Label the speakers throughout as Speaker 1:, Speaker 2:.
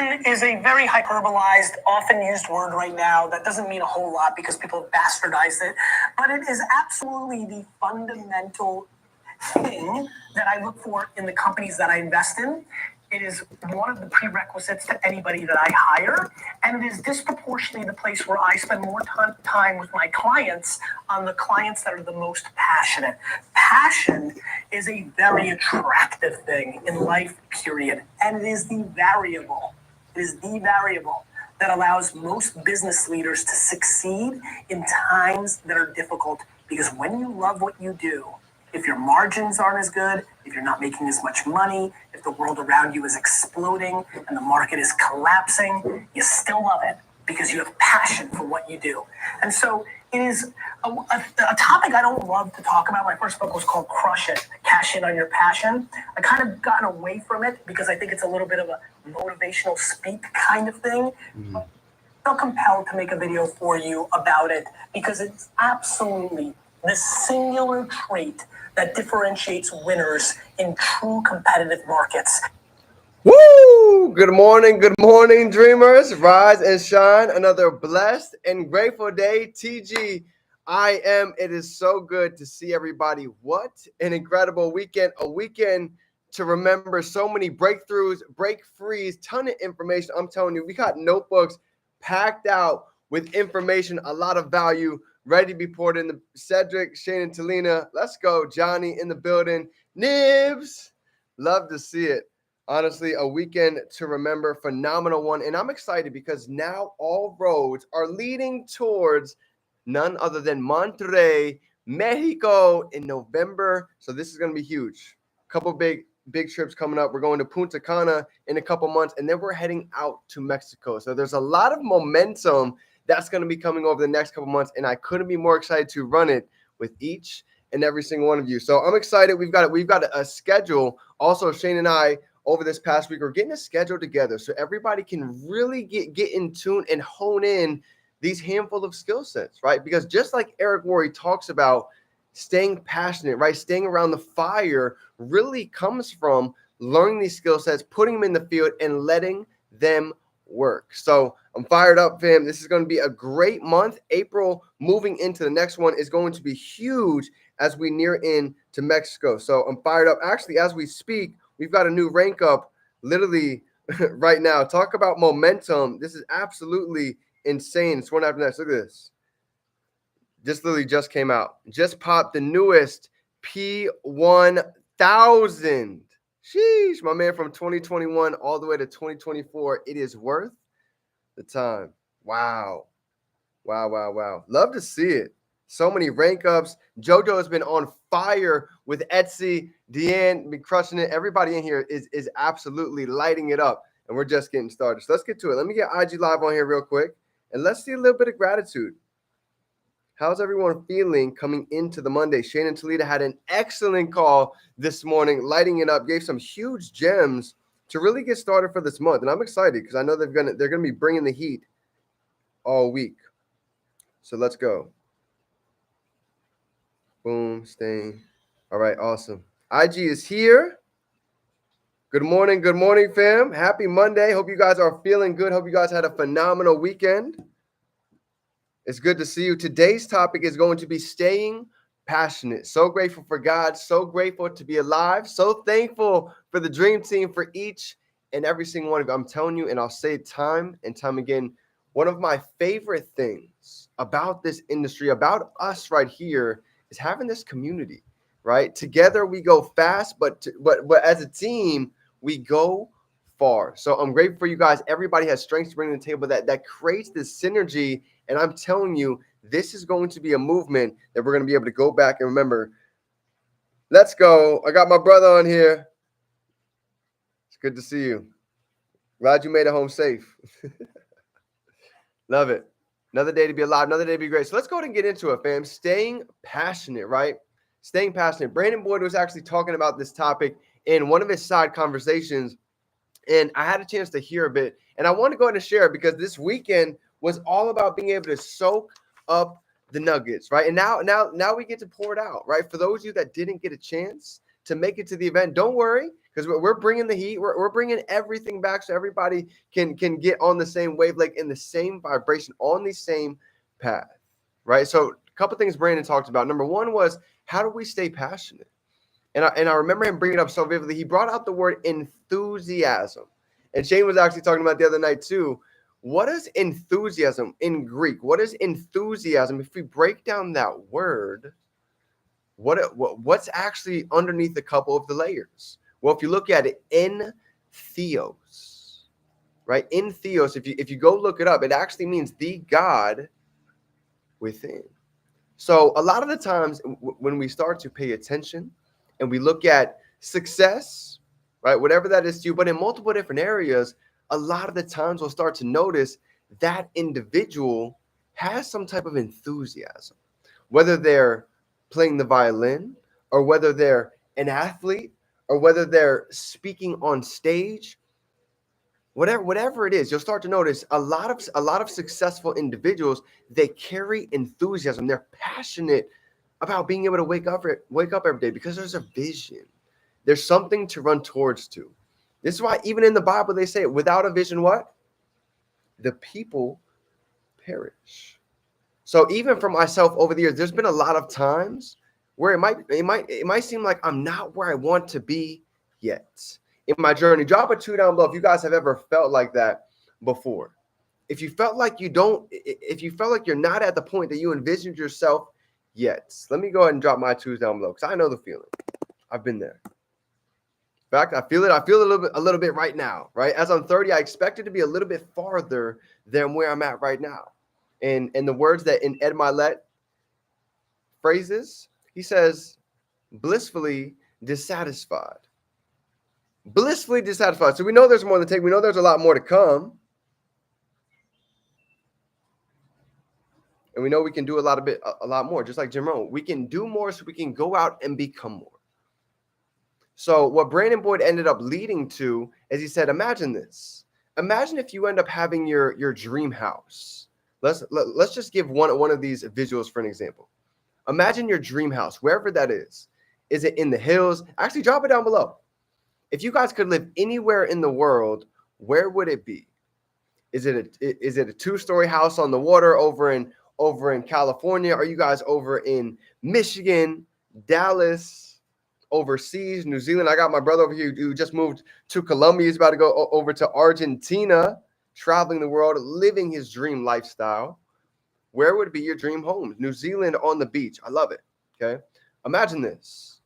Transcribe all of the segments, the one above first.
Speaker 1: Passion is a very hyperbolized, often used word right now that doesn't mean a whole lot because people have bastardized it, but it is absolutely the fundamental thing that I look for in the companies that I invest in. It is one of the prerequisites to anybody that I hire, and it is disproportionately the place where I spend more time with my clients on the clients that are the most passionate. Passion is a very attractive thing in life, period, and it is the variable. It is the variable that allows most business leaders to succeed in times that are difficult, because when you love what you do, if your margins aren't as good, if you're not making as much money, if the world around you is exploding and the market is collapsing, you still love it because you have passion for what you do. And so it is a topic I don't love to talk about. My first book was called Crush It, Cash In on Your Passion. I kind of gotten away from it because I think it's a little bit of a motivational speak kind of thing. Mm-hmm. I feel compelled to make a video for you about it because it's absolutely the singular trait that differentiates winners in true competitive markets.
Speaker 2: Woo! Good morning, dreamers. Rise and shine. Another blessed and grateful day. TG, it is so good to see everybody. What an incredible weekend. A weekend to remember, so many breakthroughs, break frees, ton of information. I'm telling you, we got notebooks packed out with information, a lot of value, ready to be poured in. Cedric, Shane, and Talina. Let's go. Johnny in the building. Nibs. Love to see it. Honestly, a weekend to remember, phenomenal one. And I'm excited because now all roads are leading towards none other than Monterrey, Mexico in November. So this is going to be huge. A couple big trips coming up. We're going to Punta Cana in a couple months, and then we're heading out to Mexico. So there's a lot of momentum that's going to be coming over the next couple months, and I couldn't be more excited to run it with each and every single one of you. So I'm excited. We've got a schedule. Also, Shane and I, over this past week, we're getting a schedule together so everybody can really get in tune and hone in these handful of skill sets, right? Because just like Eric Worre talks about, staying passionate, right? Staying around the fire really comes from learning these skill sets, putting them in the field, and letting them work. So I'm fired up, fam. This is going to be a great month. April, moving into the next one, is going to be huge as we near in to Mexico. So I'm fired up. Actually, as we speak, we've got a new rank up literally right now. Talk about momentum. This is absolutely insane. It's one after next. Look at this. Just literally just came out. Just popped the newest P1000. Sheesh, my man, from 2021 all the way to 2024. It is worth the time. Wow. Love to see it. So many rank ups. JoJo has been on fire with Etsy. Deanne been crushing it. Everybody in here is absolutely lighting it up. And we're just getting started. So let's get to it. Let me get IG Live on here real quick. And let's see a little bit of gratitude. How's everyone feeling coming into the Monday? Shane and Talita had an excellent call this morning, lighting it up, gave some huge gems to really get started for this month. And I'm excited because I know they're gonna be bringing the heat all week. So let's go. Boom, staying. All right, awesome. IG is here. Good morning, fam. Happy Monday. Hope you guys are feeling good. Hope you guys had a phenomenal weekend. It's good to see you. Today's topic is going to be staying passionate. So grateful for God. So grateful to be alive. So thankful for the dream team, for each and every single one of you. I'm telling you, and I'll say it time and time again, one of my favorite things about this industry, about us right here, is having this community, right? Together we go fast, but as a team, we go far. So I'm grateful for you guys. Everybody has strengths to bring to the table that creates this synergy. And I'm telling you, this is going to be a movement that we're going to be able to go back and remember. Let's go. I got my brother on here. It's good to see you. Glad you made it home safe. Love it. Another day to be alive. Another day to be great. So let's go ahead and get into it, fam. Staying passionate, right? Staying passionate. Brandon Boyd was actually talking about this topic in one of his side conversations, and I had a chance to hear a bit. And I want to go ahead and share it because this weekend was all about being able to soak up the nuggets, right? And now we get to pour it out, right? For those of you that didn't get a chance to make it to the event, don't worry, because we're bringing the heat. We're bringing everything back so everybody can get on the same wavelength, in the same vibration, on the same path, right? So a couple things Brandon talked about. Number one was, how do we stay passionate? And I remember him bringing it up so vividly. He brought out the word enthusiasm. And Shane was actually talking about the other night too. What is enthusiasm in Greek? What is enthusiasm? If we break down that word, what's actually underneath a couple of the layers? Well, if you look at it, in theos, right? In theos, if you go look it up, it actually means the God within. So a lot of the times when we start to pay attention and we look at success, right, whatever that is to you, but in multiple different areas, a lot of the times we'll start to notice that individual has some type of enthusiasm, whether they're playing the violin, or whether they're an athlete, or whether they're speaking on stage. Whatever it is, you'll start to notice a lot of successful individuals, they carry enthusiasm. They're passionate about being able to wake up every day because there's a vision. There's something to run towards to. This is why even in the Bible they say, without a vision, what? The people perish. So even for myself over the years, there's been a lot of times where it might seem like I'm not where I want to be yet in my journey. Drop a 2 down below if you guys have ever felt like that before. If you felt like you're not at the point that you envisioned yourself yet, let me go ahead and drop my 2s down below, because I know the feeling. I've been there. In fact, I feel it. I feel a little bit right now, right? As I'm 30, I expect it to be a little bit farther than where I'm at right now. And the words that in Ed Milet phrases, he says, blissfully dissatisfied. Blissfully dissatisfied. So we know there's more to take. We know there's a lot more to come. And we know we can do a lot more, just like Jim Rohn. We can do more so we can go out and become more. So what Brandon Boyd ended up leading to is, he said, imagine this. Imagine if you end up having your dream house. Let's just give one of these visuals for an example. Imagine your dream house, wherever that is. Is it in the hills? Actually, drop it down below. If you guys could live anywhere in the world, where would it be? Is it a 2-story house on the water over in California? Are you guys over in Michigan, Dallas, overseas, New Zealand? I got my brother over here who just moved to Colombia. He's about to go over to Argentina, traveling the world, living his dream lifestyle. Where would be your dream home? New Zealand on the beach. I love it. Okay. Imagine this.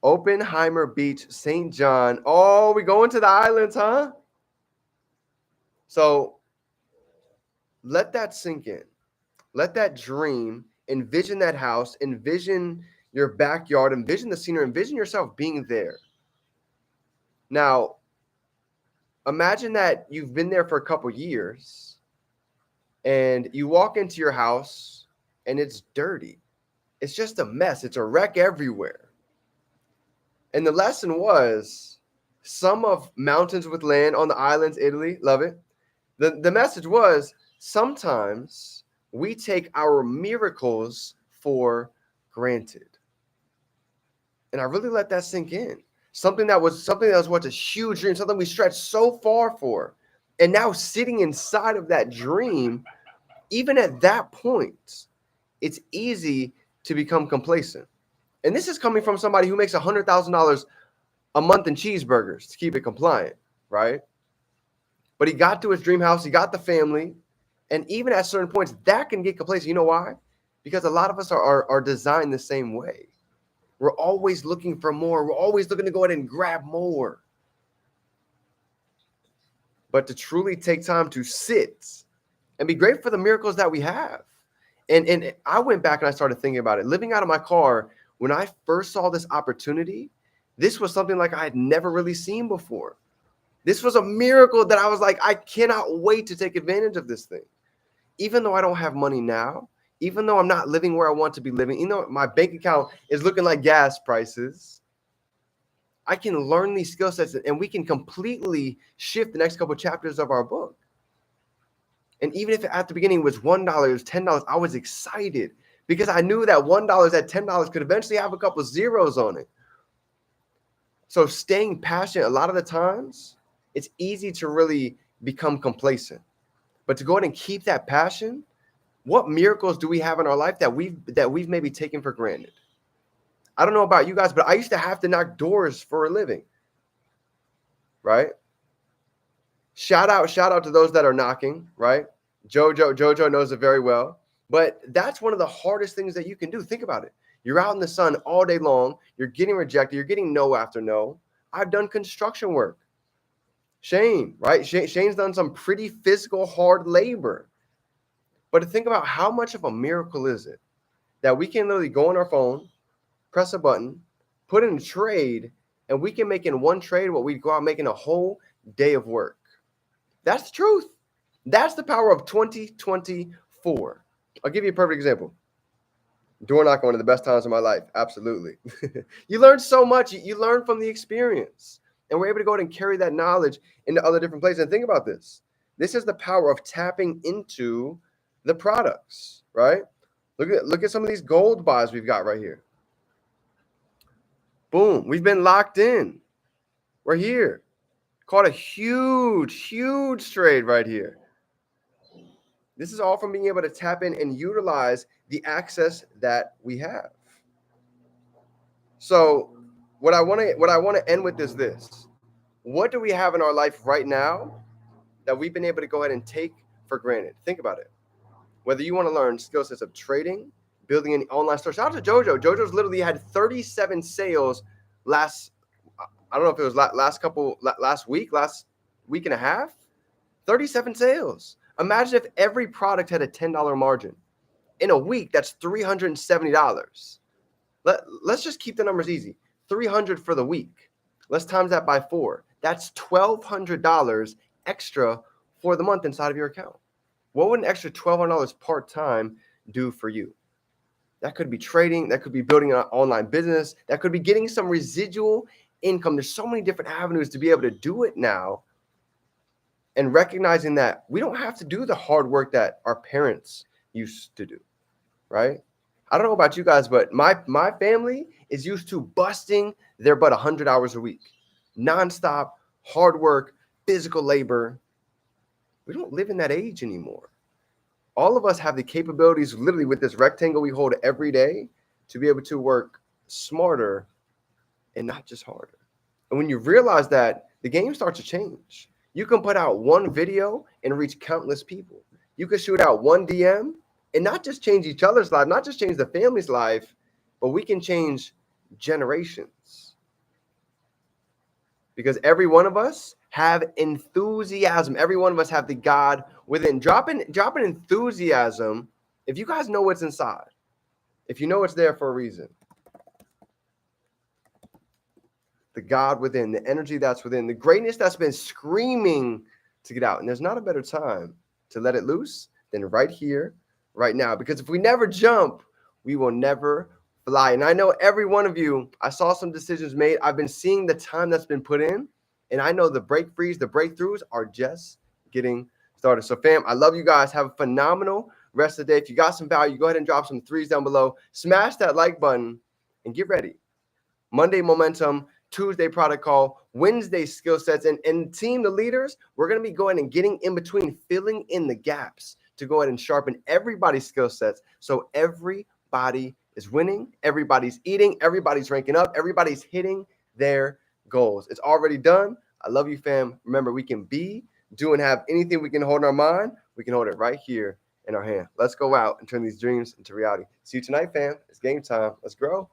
Speaker 2: Oppenheimer Beach, St. John. Oh, we going to the islands, huh? So let that sink in. Let that dream, envision that house, envision your backyard, envision the scenery, envision yourself being there. Now, imagine that you've been there for a couple years and you walk into your house and it's dirty. It's just a mess. It's a wreck everywhere. And the lesson was, some of mountains with land on the islands, Italy, love it. The message was, sometimes we take our miracles for granted. And I really let that sink in. Something that was what a huge dream, something we stretched so far for. And now sitting inside of that dream, even at that point, it's easy to become complacent. And this is coming from somebody who makes $100,000 a month in cheeseburgers to keep it compliant, right? But he got to his dream house, he got the family, and even at certain points, that can get complacent. You know why? Because a lot of us are designed the same way. We're always looking for more. We're always looking to go ahead and grab more. But to truly take time to sit and be grateful for the miracles that we have. And I went back and I started thinking about it. Living out of my car, when I first saw this opportunity, this was something like I had never really seen before. This was a miracle that I was like, I cannot wait to take advantage of this thing. Even though I don't have money now, even though I'm not living where I want to be living, even though my bank account is looking like gas prices, I can learn these skill sets and we can completely shift the next couple of chapters of our book. And even if at the beginning it was $1, it was $10, I was excited because I knew that $1, that $10 could eventually have a couple of zeros on it. So staying passionate, a lot of the times, it's easy to really become complacent. But to go ahead and keep that passion, what miracles do we have in our life that we've maybe taken for granted? I don't know about you guys, but I used to have to knock doors for a living, right? Shout out to those that are knocking, right? Jojo knows it very well. But that's one of the hardest things that you can do. Think about it. You're out in the sun all day long. You're getting rejected. You're getting no after no. I've done construction work. Shane, right? Shane's done some pretty physical, hard labor. But to think about how much of a miracle is it that we can literally go on our phone, press a button, put in a trade, and we can make in one trade what we go out making a whole day of work. That's the truth. That's the power of 2024. I'll give you a perfect example. Door knocking, one of the best times of my life. Absolutely. You learn so much. You learn from the experience. And we're able to go ahead and carry that knowledge into other different places. And think about this. This is the power of tapping into the products, right? Look at some of these gold buys we've got right here. Boom. We've been locked in. We're here. Caught a huge trade right here. This is all from being able to tap in and utilize the access that we have. So what I want to end with is this. What do we have in our life right now that we've been able to go ahead and take for granted? Think about it. Whether you want to learn skill sets of trading, building an online store. Shout out to Jojo. Jojo's literally had 37 sales last week and a half. 37 sales. Imagine if every product had a $10 margin. In a week, that's $370. Let's just keep the numbers easy. $300 for the week. Let's times that by 4. That's $1,200 extra for the month inside of your account. What would an extra $1,200 part-time do for you? That could be trading. That could be building an online business. That could be getting some residual income. There's so many different avenues to be able to do it now. And recognizing that we don't have to do the hard work that our parents used to do, right? I don't know about you guys, but my family is used to busting their butt 100 hours a week. Nonstop, hard work, physical labor. We don't live in that age anymore. All of us have the capabilities literally with this rectangle we hold every day to be able to work smarter and not just harder. And when you realize that, the game starts to change. You can put out one video and reach countless people. You can shoot out one DM and not just change each other's life, not just change the family's life, but we can change generations. Because every one of us have enthusiasm. Every one of us have the God within. Drop in enthusiasm if you guys know what's inside. If you know it's there for a reason. The God within, the energy that's within, the greatness that's been screaming to get out. And there's not a better time to let it loose than right here, right now. Because if we never jump, we will never fly. And I know every one of you, I saw some decisions made. I've been seeing the time that's been put in. And I know the breakthroughs are just getting started. So fam, I love you guys. Have a phenomenal rest of the day. If you got some value, go ahead and drop some 3s down below. Smash that like button and get ready. Monday momentum. Tuesday product call, Wednesday skill sets, and team, the leaders, we're going to be going and getting in between, filling in the gaps to go ahead and sharpen everybody's skill sets so everybody is winning, everybody's eating, everybody's ranking up, everybody's hitting their goals. It's already done. I love you, fam. Remember, we can be, do, and have anything we can hold in our mind. We can hold it right here in our hand. Let's go out and turn these dreams into reality. See you tonight, fam. It's game time. Let's grow.